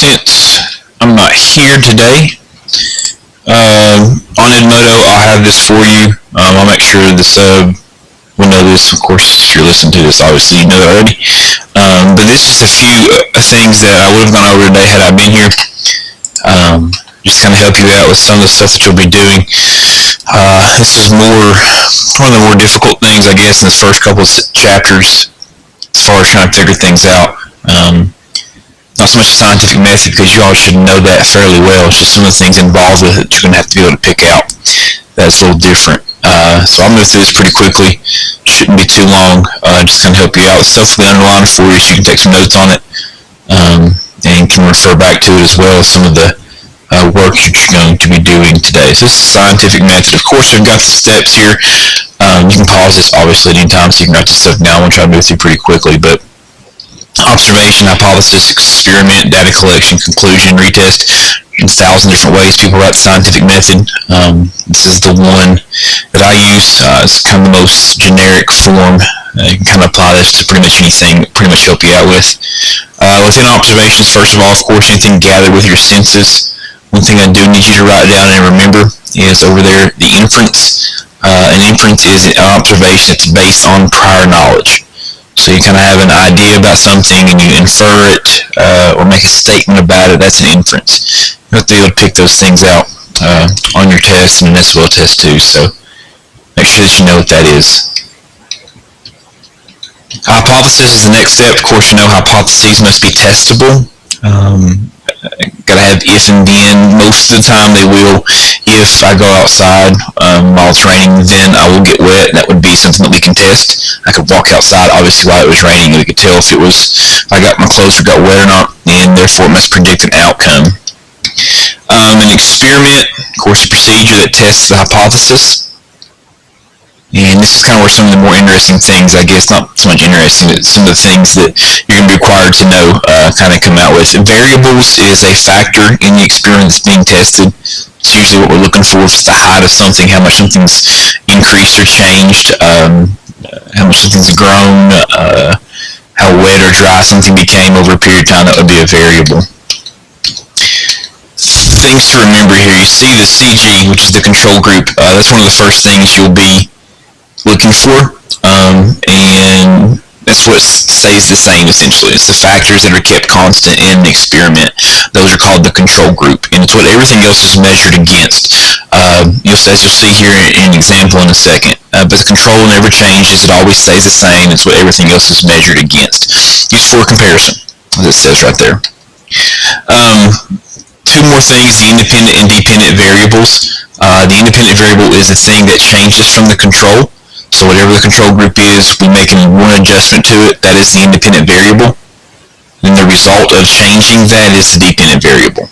since I'm not here today, on Edmodo, I'll have this for you. I'll make sure the sub will know this. Of course, if you're listening to this, obviously you know that already. But this is just a few things that I would have gone over today had I been here. Just kind of help you out with some of the stuff that you'll be doing. This is one of the more difficult things, I guess, in this first couple of chapters as far as trying to figure things out. Not so much a scientific method, because you all should know that fairly well. It's just some of the things involved with it that you're going to have to be able to pick out. That's a little different. So I'll move through this pretty quickly. Shouldn't be too long. Just kind of help you out with stuff we underline for you, so you can take some notes on it, and can refer back to it as well as some of the work that you're going to be doing today. So this is a scientific method. Of course, we've got the steps here. You can pause this obviously at any time, so you can write this stuff down. I'm going to try to move through pretty quickly, but observation, hypothesis, experiment, data collection, conclusion, retest. In 1,000 different ways people write the scientific method. This is the one that I use. It's kind of the most generic form. You can kind of apply this to pretty much anything, pretty much help you out with. Within observations, first of all, of course, anything gathered with your senses. One thing I do need you to write down and remember is over there, the inference. An inference is an observation that's based on prior knowledge. So you kind of have an idea about something and you infer it or make a statement about it. That's an inference. You have to be able to pick those things out on your test and an SWL test too. So make sure that you know what that is. Hypothesis is the next step. Of course, you know hypotheses must be testable. Got to have if and then. Most of the time they will. If I go outside while it's raining, then I will get wet. That would be something that we can test. I could walk outside, obviously, while it was raining. We could tell if I got my clothes or got wet or not, and therefore it must predict an outcome. An experiment, of course, a procedure that tests the hypothesis. And this is kind of where some of the more interesting things, I guess, not so much interesting, but some of the things that you're going to be required to know kind of come out with. Variables is a factor in the experiment that's being tested. It's usually what we're looking for. If it's the height of something, how much something's increased or changed, how much something's grown, how wet or dry something became over a period of time, that would be a variable. Things to remember here. You see the CG, which is the control group. That's one of the first things you'll be looking for, and that's what stays the same essentially. It's the factors that are kept constant in the experiment. Those are called the control group, and it's what everything else is measured against. As you'll see here in an example in a second, but the control never changes. It always stays the same. It's what everything else is measured against. Used for comparison, as it says right there. Two more things, the independent and dependent variables. The independent variable is the thing that changes from the control. So whatever the control group is, we make one adjustment to it, that is the independent variable. And the result of changing that is the dependent variable.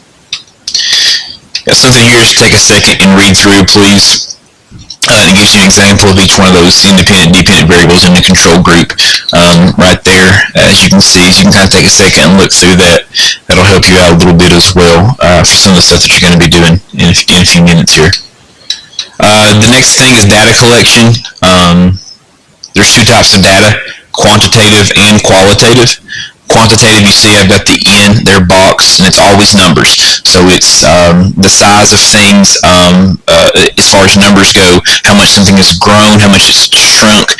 Got something here, just take a second and read through, please. It gives you an example of each one of those independent and dependent variables in the control group right there. As you can see, so you can kind of take a second and look through that. That'll help you out a little bit as well for some of the stuff that you're going to be doing in a few minutes here. The next thing is data collection. There's two types of data, quantitative and qualitative. Quantitative, you see I've got the in their box, and it's always numbers. So it's the size of things as far as numbers go, how much something has grown, how much it's shrunk,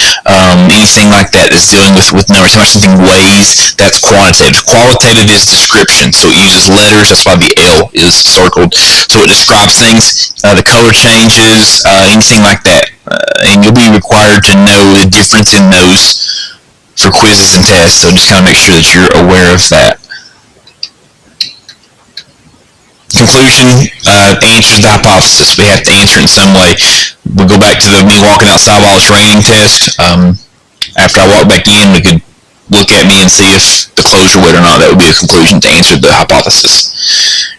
anything like that that's dealing with numbers, how much something weighs, that's quantitative. Qualitative is description, so it uses letters, that's why the L is circled. So it describes things, the color changes, anything like that. And you'll be required to know the difference in those for quizzes and tests, so just kind of make sure that you're aware of that. Conclusion answers the hypothesis. We have to answer it in some way. We'll go back to the me walking outside while it's raining test. After I walk back in, we could look at me and see if the clothes are wet or not. That would be a conclusion to answer the hypothesis.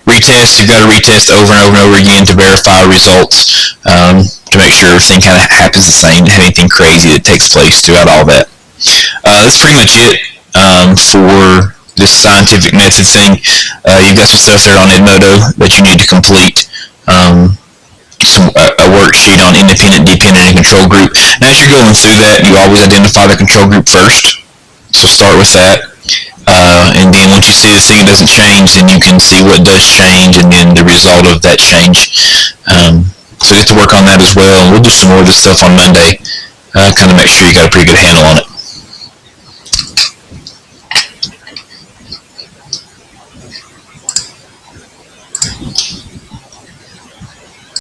Retest, you've got to retest over and over and over again to verify results, to make sure everything kind of happens the same, have anything crazy that takes place throughout all that. That's pretty much it for this scientific method thing. You've got some stuff there on Edmodo that you need to complete. A worksheet on independent, dependent, and control group. And as you're going through that, you always identify the control group first. So start with that. And then once you see this thing doesn't change, then you can see what does change and then the result of that change. So get to work on that as well. We'll do some more of this stuff on Monday. Kind of make sure you got a pretty good handle on it.